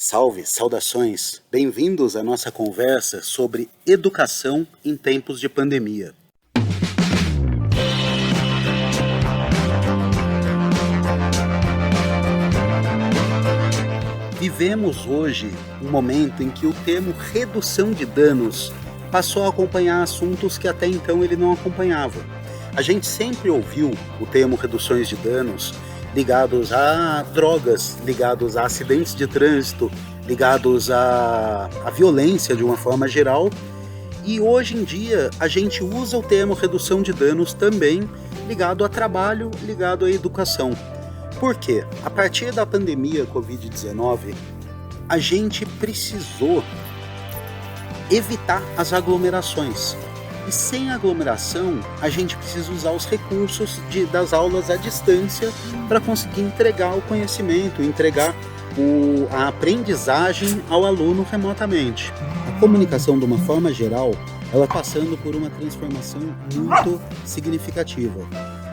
Salve, saudações! Bem-vindos à nossa conversa sobre educação em tempos de pandemia. Vivemos hoje um momento em que o termo redução de danos passou a acompanhar assuntos que até então ele não acompanhava. A gente sempre ouviu o termo reduções de danos ligados a drogas, ligados a acidentes de trânsito, ligados à violência de uma forma geral. E hoje em dia a gente usa o termo redução de danos também ligado a trabalho, ligado à educação. Por quê? A partir da pandemia Covid-19, a gente precisou evitar as aglomerações. E sem aglomeração, a gente precisa usar os recursos das aulas à distância para conseguir entregar o conhecimento, entregar a aprendizagem ao aluno remotamente. A comunicação, de uma forma geral, ela passando por uma transformação muito significativa.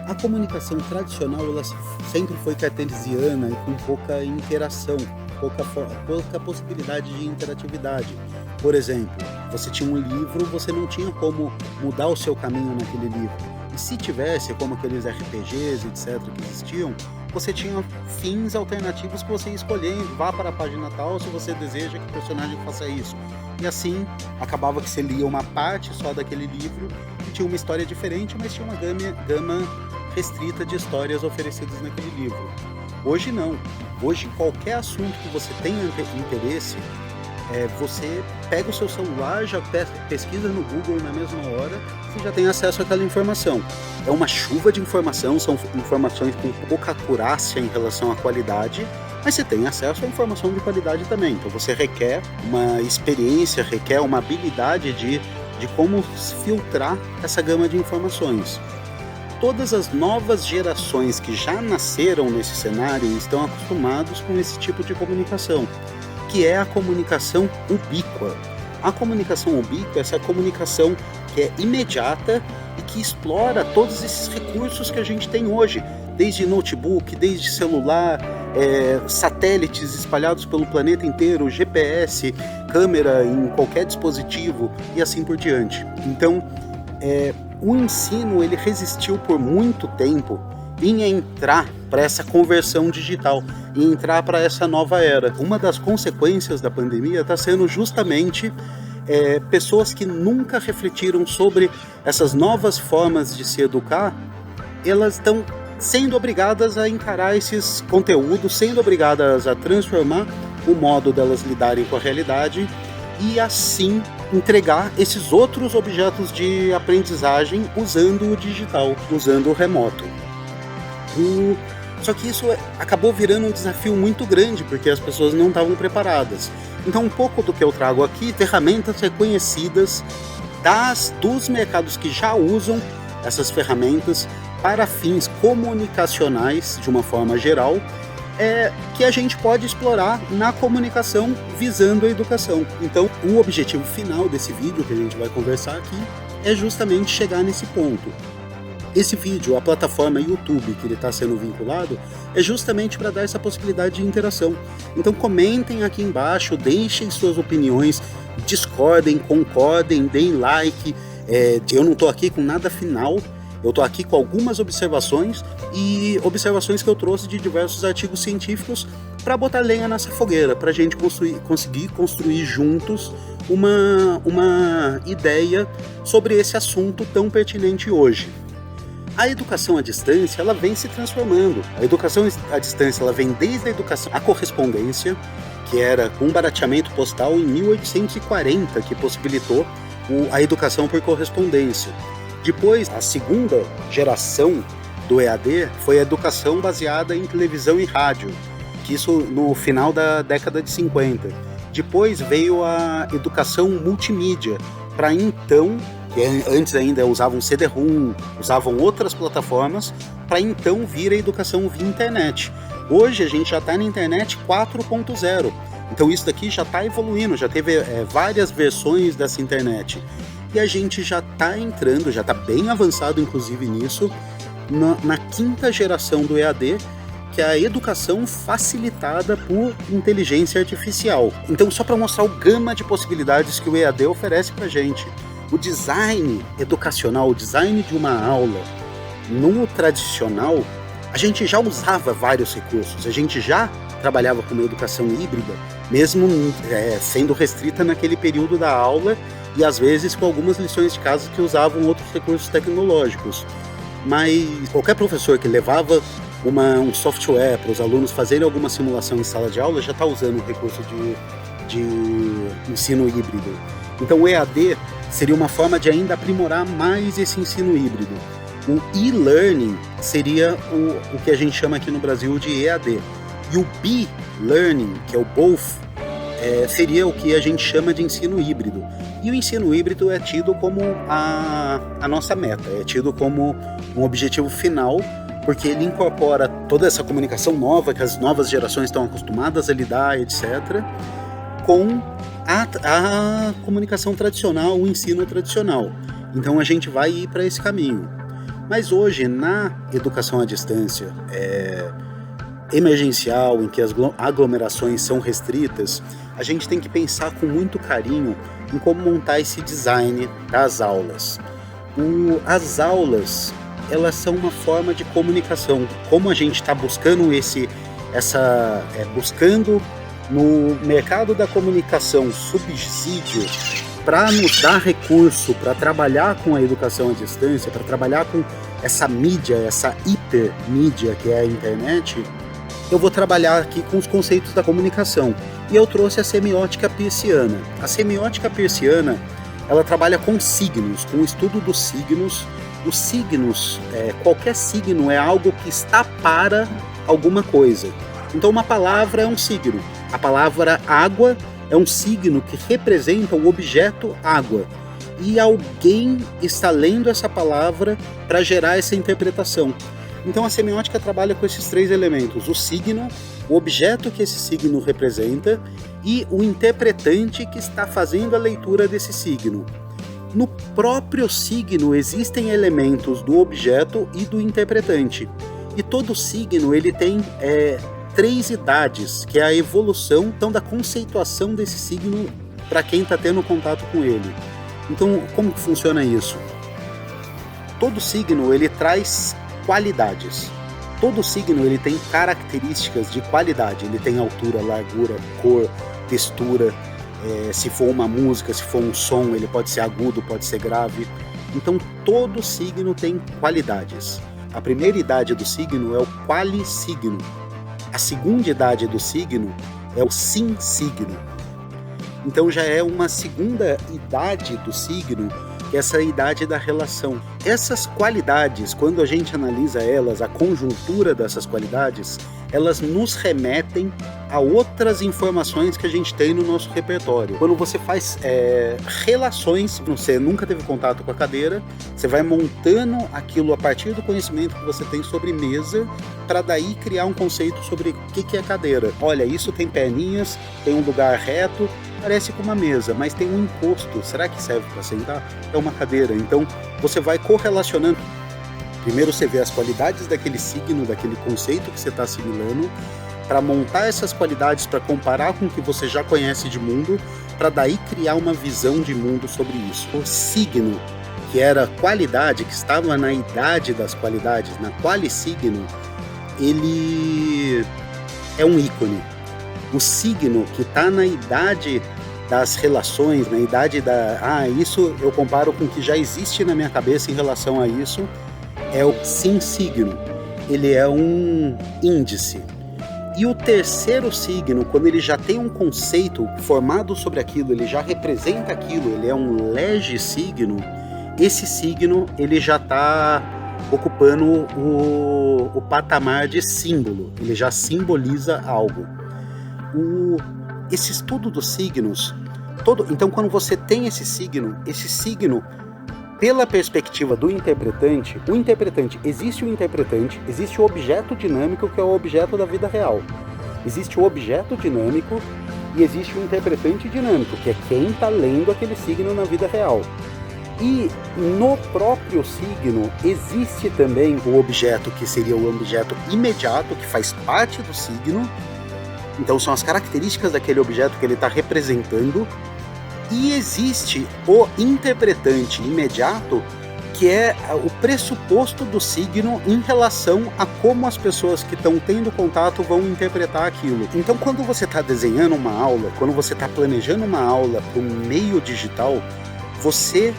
A comunicação tradicional ela sempre foi cartesiana e com pouca interação, pouca possibilidade de interatividade. Por exemplo, você tinha um livro, você não tinha como mudar o seu caminho naquele livro. E se tivesse, como aqueles RPGs, etc., que existiam, você tinha fins alternativos que você ia escolher, vá para a página tal se você deseja que o personagem faça isso. E assim, acabava que você lia uma parte só daquele livro, que tinha uma história diferente, mas tinha uma gama restrita de histórias oferecidas naquele livro. Hoje não. Hoje, qualquer assunto que você tenha interesse, você pega o seu celular, já pesquisa no Google na mesma hora, você já tem acesso àquela informação. É uma chuva de informação, são informações com pouca acurácia em relação à qualidade, mas você tem acesso à informação de qualidade também. Então você requer uma experiência, requer uma habilidade de como filtrar essa gama de informações. Todas as novas gerações que já nasceram nesse cenário estão acostumados com esse tipo de comunicação, que é a comunicação ubíqua. A comunicação ubíqua é essa comunicação que é imediata e que explora todos esses recursos que a gente tem hoje, desde notebook, desde celular, satélites espalhados pelo planeta inteiro, GPS, câmera em qualquer dispositivo e assim por diante. Então, o ensino ele resistiu por muito tempo em entrar para essa conversão digital, em entrar para essa nova era. Uma das consequências da pandemia está sendo justamente pessoas que nunca refletiram sobre essas novas formas de se educar, elas estão sendo obrigadas a encarar esses conteúdos, sendo obrigadas a transformar o modo delas lidarem com a realidade e assim entregar esses outros objetos de aprendizagem usando o digital, usando o remoto. Só que isso acabou virando um desafio muito grande, porque as pessoas não estavam preparadas. Então um pouco do que eu trago aqui, ferramentas reconhecidas dos mercados que já usam essas ferramentas para fins comunicacionais, de uma forma geral, que a gente pode explorar na comunicação visando a educação. Então o objetivo final desse vídeo que a gente vai conversar aqui é justamente chegar nesse ponto. Esse vídeo, a plataforma YouTube que ele está sendo vinculado, é justamente para dar essa possibilidade de interação. Então comentem aqui embaixo, deixem suas opiniões, discordem, concordem, deem like. Eu não estou aqui com nada final, eu estou aqui com algumas observações e observações que eu trouxe de diversos artigos científicos para botar lenha nessa fogueira, para a gente conseguir construir juntos uma ideia sobre esse assunto tão pertinente hoje. A educação à distância, ela vem se transformando. A educação à distância, ela vem desde a educação à correspondência, que era um barateamento postal em 1840, que possibilitou a educação por correspondência. Depois, a segunda geração do EAD foi a educação baseada em televisão e rádio, que isso no final da década de 50. Depois veio a educação multimídia, para então, que antes ainda usavam CD-ROM, usavam outras plataformas, para então vir a educação via internet. Hoje a gente já está na internet 4.0, então isso daqui já está evoluindo, já teve várias versões dessa internet. E a gente já está entrando, já está bem avançado inclusive nisso, na quinta geração do EAD, que é a educação facilitada por inteligência artificial. Então, só para mostrar o gama de possibilidades que o EAD oferece para a gente. O design educacional, o design de uma aula no tradicional, a gente já usava vários recursos, a gente já trabalhava com uma educação híbrida, mesmo sendo restrita naquele período da aula e às vezes com algumas lições de casa que usavam outros recursos tecnológicos. Mas qualquer professor que levava um software para os alunos fazerem alguma simulação em sala de aula já está usando o recurso de ensino híbrido. Então o EAD seria uma forma de ainda aprimorar mais esse ensino híbrido. O e-learning seria o que a gente chama aqui no Brasil de EAD. E o B-learning, que é o both, seria o que a gente chama de ensino híbrido. E o ensino híbrido é tido como a nossa meta, é tido como um objetivo final, porque ele incorpora toda essa comunicação nova que as novas gerações estão acostumadas a lidar, etc., com a comunicação tradicional, o ensino tradicional. Então a gente vai ir para esse caminho. Mas hoje, na educação à distância emergencial, em que as aglomerações são restritas, a gente tem que pensar com muito carinho em como montar esse design das aulas. As aulas, elas são uma forma de comunicação. Como a gente está buscando buscando no mercado da comunicação subsídio para nos dar recurso para trabalhar com a educação à distância, para trabalhar com essa mídia, essa hipermídia que é a internet, eu vou trabalhar aqui com os conceitos da comunicação. E eu trouxe a semiótica peirciana. A semiótica peirciana, ela trabalha com signos, com o estudo dos signos. Os signos, qualquer signo é algo que está para alguma coisa. Então uma palavra é um signo. A palavra água é um signo que representa o objeto água. E alguém está lendo essa palavra para gerar essa interpretação. Então a semiótica trabalha com esses três elementos: o signo, o objeto que esse signo representa e o interpretante que está fazendo a leitura desse signo. No próprio signo existem elementos do objeto e do interpretante. E todo signo ele tem 3 idades, que é a evolução então, da conceituação desse signo para quem está tendo contato com ele. Então, como que funciona isso? Todo signo ele traz qualidades. Todo signo ele tem características de qualidade. Ele tem altura, largura, cor, textura. Se for uma música, se for um som, ele pode ser agudo, pode ser grave. Então, todo signo tem qualidades. A primeira idade do signo é o qualisigno. A segunda idade do signo é o sinsigno. Então já é uma segunda idade do signo, que é essa idade da relação. Essas qualidades, quando a gente analisa elas, a conjuntura dessas qualidades, elas nos remetem a outras informações que a gente tem no nosso repertório. Quando você faz relações, você nunca teve contato com a cadeira, você vai montando aquilo a partir do conhecimento que você tem sobre mesa, para daí criar um conceito sobre o que é cadeira. Olha, isso tem perninhas, tem um lugar reto, parece com uma mesa, mas tem um encosto. Será que serve para sentar? É uma cadeira. Então você vai correlacionando. Primeiro você vê as qualidades daquele signo, daquele conceito que você está assimilando, para montar essas qualidades, para comparar com o que você já conhece de mundo, para daí criar uma visão de mundo sobre isso. O signo, que era qualidade, que estava na idade das qualidades, na qualisigno, ele é um ícone. O signo que está na idade das relações, na idade isso eu comparo com o que já existe na minha cabeça em relação a isso, é o sinsigno. Ele é um índice. E o terceiro signo, quando ele já tem um conceito formado sobre aquilo, ele já representa aquilo, ele é um legisigno, esse signo ele já está ocupando o patamar de símbolo, ele já simboliza algo. Esse estudo dos signos, então quando você tem esse signo, pela perspectiva do interpretante, existe o objeto dinâmico que é o objeto da vida real. Existe o objeto dinâmico e existe o interpretante dinâmico, que é quem está lendo aquele signo na vida real. E no próprio signo existe também o objeto que seria o objeto imediato, que faz parte do signo. Então são as características daquele objeto que ele está representando. E existe o interpretante imediato, que é o pressuposto do signo em relação a como as pessoas que estão tendo contato vão interpretar aquilo. Então, quando você está desenhando uma aula, quando você está planejando uma aula para um meio digital, você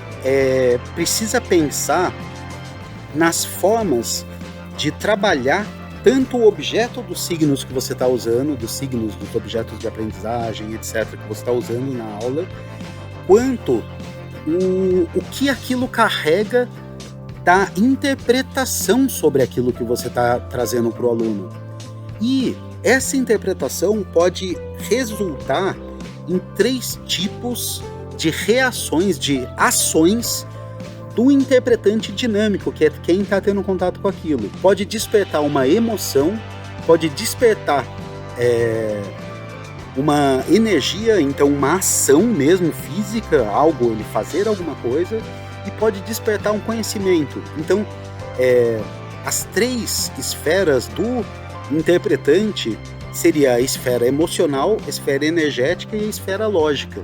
precisa pensar nas formas de trabalhar tanto o objeto dos signos que você está usando, dos signos dos objetos de aprendizagem, etc., que você está usando na aula, quanto o que aquilo carrega da interpretação sobre aquilo que você está trazendo para o aluno. E essa interpretação pode resultar em 3 tipos de reações, de ações do interpretante dinâmico, que é quem está tendo contato com aquilo. Pode despertar uma emoção, pode despertar uma energia, então uma ação mesmo física, algo, ele fazer alguma coisa, e pode despertar um conhecimento. Então, as 3 esferas do interpretante seria a esfera emocional, a esfera energética e a esfera lógica,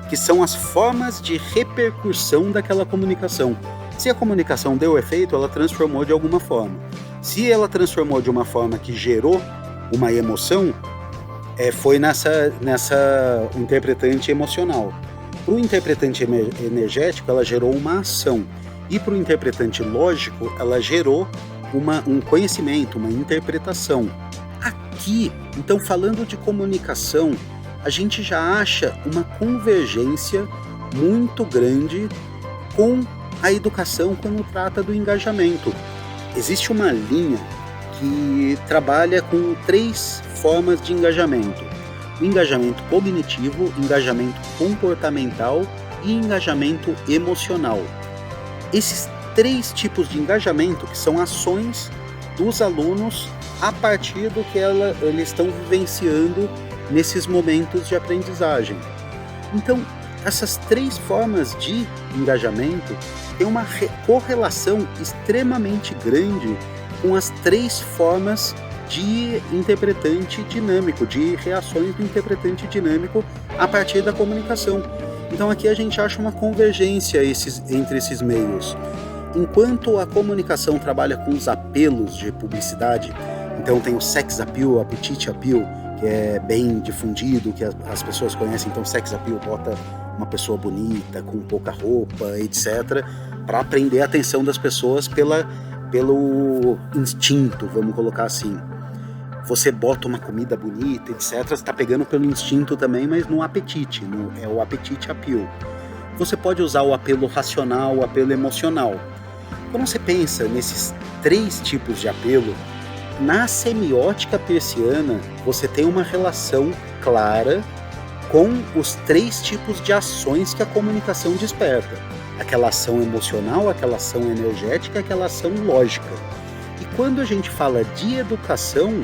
que são as formas de repercussão daquela comunicação. Se a comunicação deu efeito, ela transformou de alguma forma. Se ela transformou de uma forma que gerou uma emoção, foi nessa interpretante emocional. Para o interpretante energético, ela gerou uma ação. E para o interpretante lógico, ela gerou um conhecimento, uma interpretação. Aqui, então, falando de comunicação, a gente já acha uma convergência muito grande com a educação quando trata do engajamento. Existe uma linha que trabalha com 3 formas de engajamento: o engajamento cognitivo, engajamento comportamental e engajamento emocional. Esses 3 tipos de engajamento, que são ações dos alunos a partir do que eles estão vivenciando nesses momentos de aprendizagem. Então, essas 3 formas de engajamento têm uma correlação extremamente grande com as 3 formas de interpretante dinâmico, de reações do interpretante dinâmico a partir da comunicação. Então aqui a gente acha uma convergência entre esses meios. Enquanto a comunicação trabalha com os apelos de publicidade, então tem o sex appeal, o appetite appeal, que é bem difundido, que as pessoas conhecem. Então sex appeal bota uma pessoa bonita, com pouca roupa, etc., para prender a atenção das pessoas pelo instinto, vamos colocar assim. Você bota uma comida bonita, etc., você está pegando pelo instinto também, mas no apetite, é o apetite appeal. Você pode usar o apelo racional, o apelo emocional. Quando você pensa nesses 3 tipos de apelo, na semiótica peirciana, você tem uma relação clara com os 3 tipos de ações que a comunicação desperta. Aquela ação emocional, aquela ação energética, aquela ação lógica. E quando a gente fala de educação,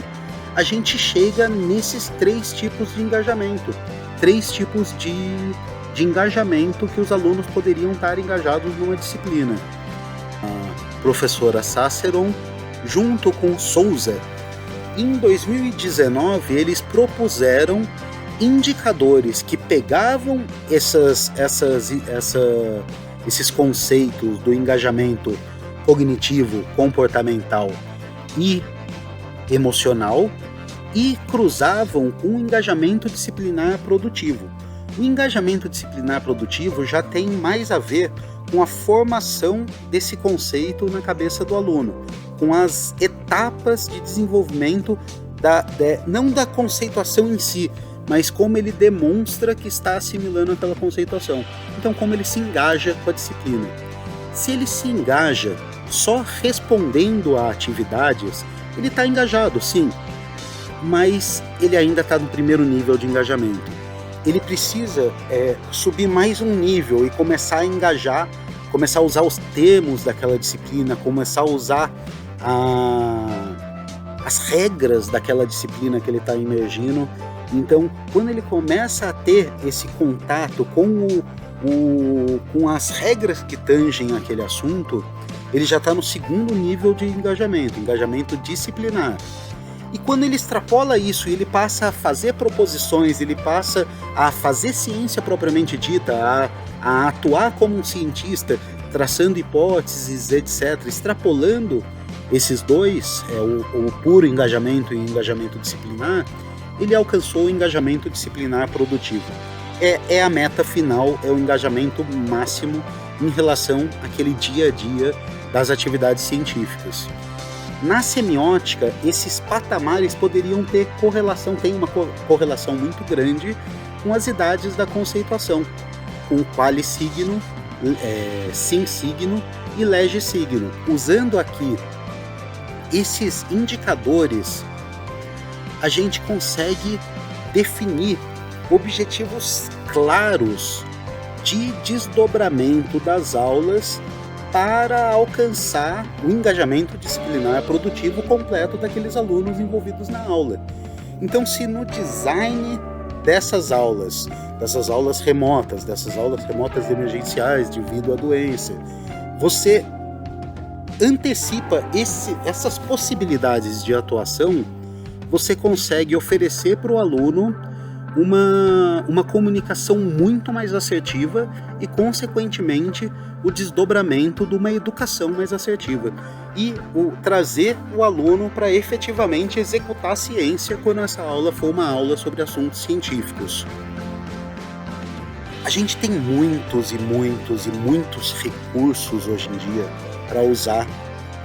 a gente chega nesses 3 tipos de engajamento. 3 tipos de engajamento que os alunos poderiam estar engajados numa disciplina. A professora Sasseron, junto com Souza, em 2019, eles propuseram indicadores que pegavam esses conceitos do engajamento cognitivo, comportamental e emocional e cruzavam com o engajamento disciplinar produtivo. O engajamento disciplinar produtivo já tem mais a ver com a formação desse conceito na cabeça do aluno, com as etapas de desenvolvimento não da conceituação em si, mas como ele demonstra que está assimilando aquela conceituação. Então, como ele se engaja com a disciplina. Se ele se engaja só respondendo a atividades, ele está engajado, sim, mas ele ainda está no primeiro nível de engajamento. Ele precisa subir mais um nível e começar a engajar, começar a usar os termos daquela disciplina, começar a usar as regras daquela disciplina que ele está imergindo. Então, quando ele começa a ter esse contato com com as regras que tangem aquele assunto, ele já está no segundo nível de engajamento disciplinar. E quando ele extrapola isso, ele passa a fazer proposições, ele passa a fazer ciência propriamente dita, a atuar como um cientista, traçando hipóteses, etc., extrapolando esses dois, o puro engajamento e o engajamento disciplinar, ele alcançou o engajamento disciplinar produtivo. É a meta final, é o engajamento máximo em relação àquele dia a dia das atividades científicas. Na semiótica, esses patamares poderiam ter correlação, tem uma correlação muito grande com as idades da conceituação, com quali signo, sim signo e lege signo. Usando aqui esses indicadores, a gente consegue definir objetivos claros de desdobramento das aulas para alcançar o engajamento disciplinar produtivo completo daqueles alunos envolvidos na aula. Então, se no design dessas aulas remotas, emergenciais devido à doença, você antecipa essas possibilidades de atuação, você consegue oferecer para o aluno uma comunicação muito mais assertiva e, consequentemente, o desdobramento de uma educação mais assertiva e trazer o aluno para efetivamente executar a ciência quando essa aula for uma aula sobre assuntos científicos. A gente tem muitos recursos hoje em dia para usar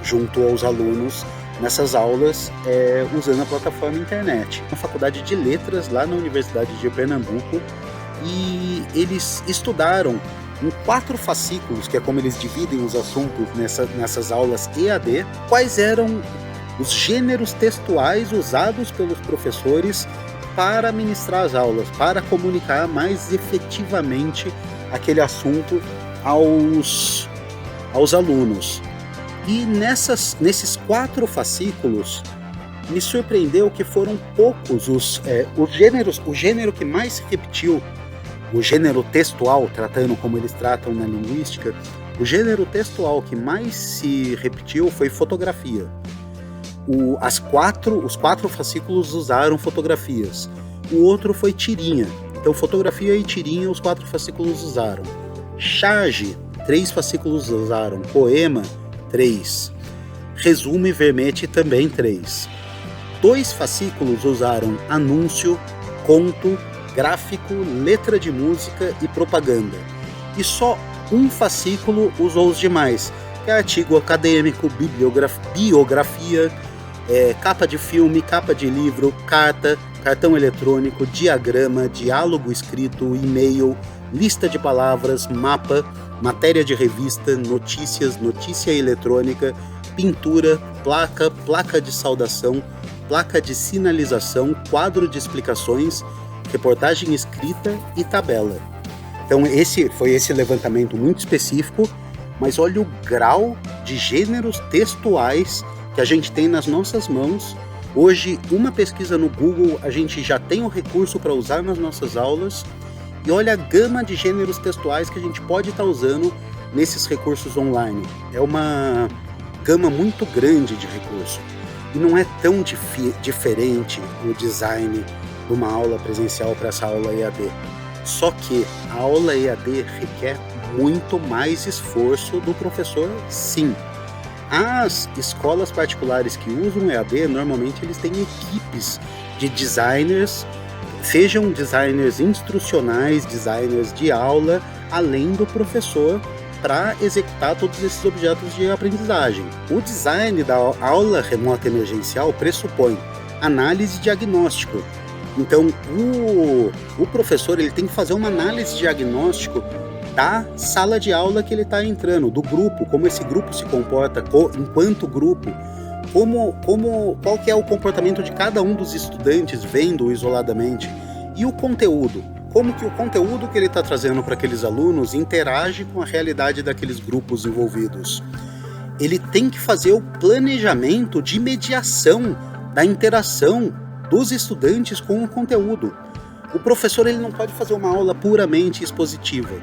junto aos alunos nessas aulas, usando a plataforma internet. Na faculdade de letras lá na Universidade de Pernambuco, e eles estudaram em 4 fascículos, que é como eles dividem os assuntos nessas aulas EAD, quais eram os gêneros textuais usados pelos professores para ministrar as aulas, para comunicar mais efetivamente aquele assunto aos alunos. E nesses 4 fascículos, me surpreendeu que foram poucos o gênero que mais se repetiu, o gênero textual, tratando como eles tratam na linguística, o gênero textual que mais se repetiu foi fotografia. Os 4 fascículos usaram fotografias. O outro foi tirinha. Então, fotografia e tirinha, os 4 fascículos usaram. Charge, 3 fascículos usaram. Poema, 3. Resumo e vermete, também 3. 2 fascículos usaram anúncio, conto, gráfico, letra de música e propaganda. E só um fascículo usou os demais, que é artigo acadêmico, biografia, capa de filme, capa de livro, carta, cartão eletrônico, diagrama, diálogo escrito, e-mail, lista de palavras, mapa, matéria de revista, notícias, notícia eletrônica, pintura, placa de saudação, placa de sinalização, quadro de explicações, reportagem escrita e tabela. Então foi esse levantamento muito específico, mas olha o grau de gêneros textuais que a gente tem nas nossas mãos. Hoje, uma pesquisa no Google, a gente já tem o recurso para usar nas nossas aulas, e olha a gama de gêneros textuais que a gente pode estar usando nesses recursos online. É uma gama muito grande de recursos. E não é tão diferente o design de uma aula presencial para essa aula EAD. Só que a aula EAD requer muito mais esforço do professor, sim. As escolas particulares que usam EAD, normalmente eles têm equipes de designers, sejam designers instrucionais, designers de aula, além do professor, para executar todos esses objetos de aprendizagem. O design da aula remota emergencial pressupõe análise e diagnóstico. Então, o professor ele tem que fazer uma análise de diagnóstico da sala de aula que ele está entrando, do grupo, como esse grupo se comporta enquanto grupo, qual que é o comportamento de cada um dos estudantes vendo isoladamente, e o conteúdo, como que o conteúdo que ele está trazendo para aqueles alunos interage com a realidade daqueles grupos envolvidos. Ele tem que fazer o planejamento de mediação da interação dos estudantes com o conteúdo. O professor ele não pode fazer uma aula puramente expositiva.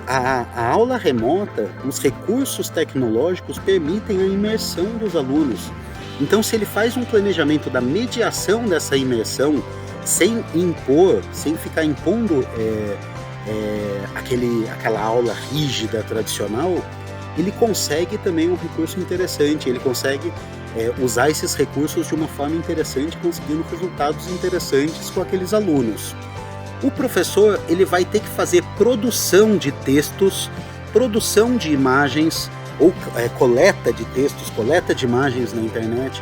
A aula remota, os recursos tecnológicos permitem a imersão dos alunos. Então, se ele faz um planejamento da mediação dessa imersão, sem impor, sem ficar impondo aquela aula rígida, tradicional, ele consegue também um recurso interessante, ele consegue usar esses recursos de uma forma interessante, conseguindo resultados interessantes com aqueles alunos. O professor ele vai ter que fazer produção de textos, produção de imagens, ou coleta de textos, coleta de imagens na internet,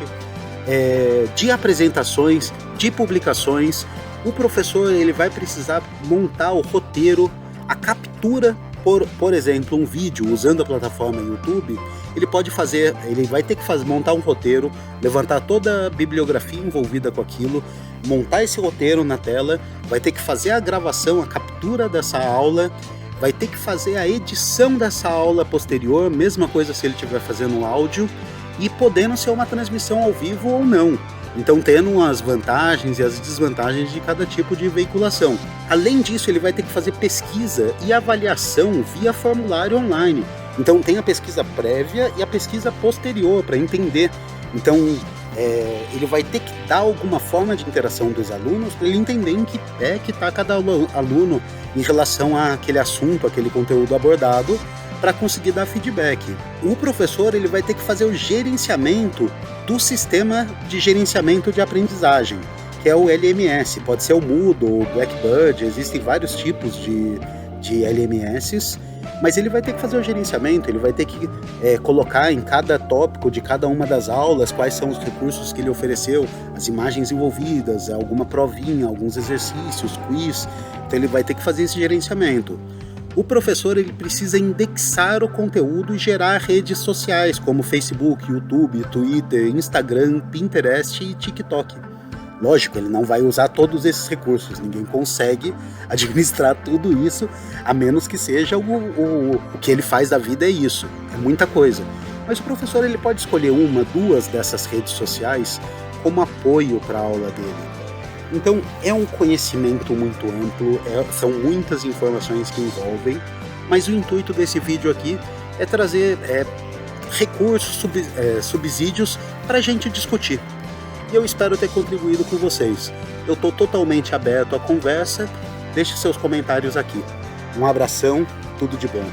de apresentações, de publicações. O professor ele vai precisar montar o roteiro, a captura, por exemplo, um vídeo usando a plataforma YouTube. Ele vai ter que montar um roteiro, levantar toda a bibliografia envolvida com aquilo, montar esse roteiro na tela, vai ter que fazer a gravação, a captura dessa aula, vai ter que fazer a edição dessa aula posterior, mesma coisa se ele estiver fazendo áudio, e podendo ser uma transmissão ao vivo ou não. Então tendo as vantagens e as desvantagens de cada tipo de veiculação. Além disso, ele vai ter que fazer pesquisa e avaliação via formulário online. Então tem a pesquisa prévia e a pesquisa posterior para entender. Então ele vai ter que dar alguma forma de interação dos alunos para ele entender em que pé que está cada aluno em relação àquele assunto, aquele conteúdo abordado, para conseguir dar feedback. O professor ele vai ter que fazer o gerenciamento do sistema de gerenciamento de aprendizagem, que é o LMS. Pode ser o Moodle, o Blackboard, existem vários tipos de LMS, mas ele vai ter que fazer o gerenciamento, ele vai ter que colocar em cada tópico de cada uma das aulas quais são os recursos que ele ofereceu, as imagens envolvidas, alguma provinha, alguns exercícios, quiz. Então ele vai ter que fazer esse gerenciamento. O professor ele precisa indexar o conteúdo e gerar redes sociais como Facebook, YouTube, Twitter, Instagram, Pinterest e TikTok. Lógico, ele não vai usar todos esses recursos, ninguém consegue administrar tudo isso, a menos que seja o que ele faz da vida é isso, é muita coisa. Mas o professor ele pode escolher uma, duas dessas redes sociais como apoio para a aula dele. Então é um conhecimento muito amplo, são muitas informações que envolvem, mas o intuito desse vídeo aqui é trazer recursos, subsídios para a gente discutir. E eu espero ter contribuído com vocês. Eu estou totalmente aberto à conversa, deixe seus comentários aqui. Um abração, tudo de bom.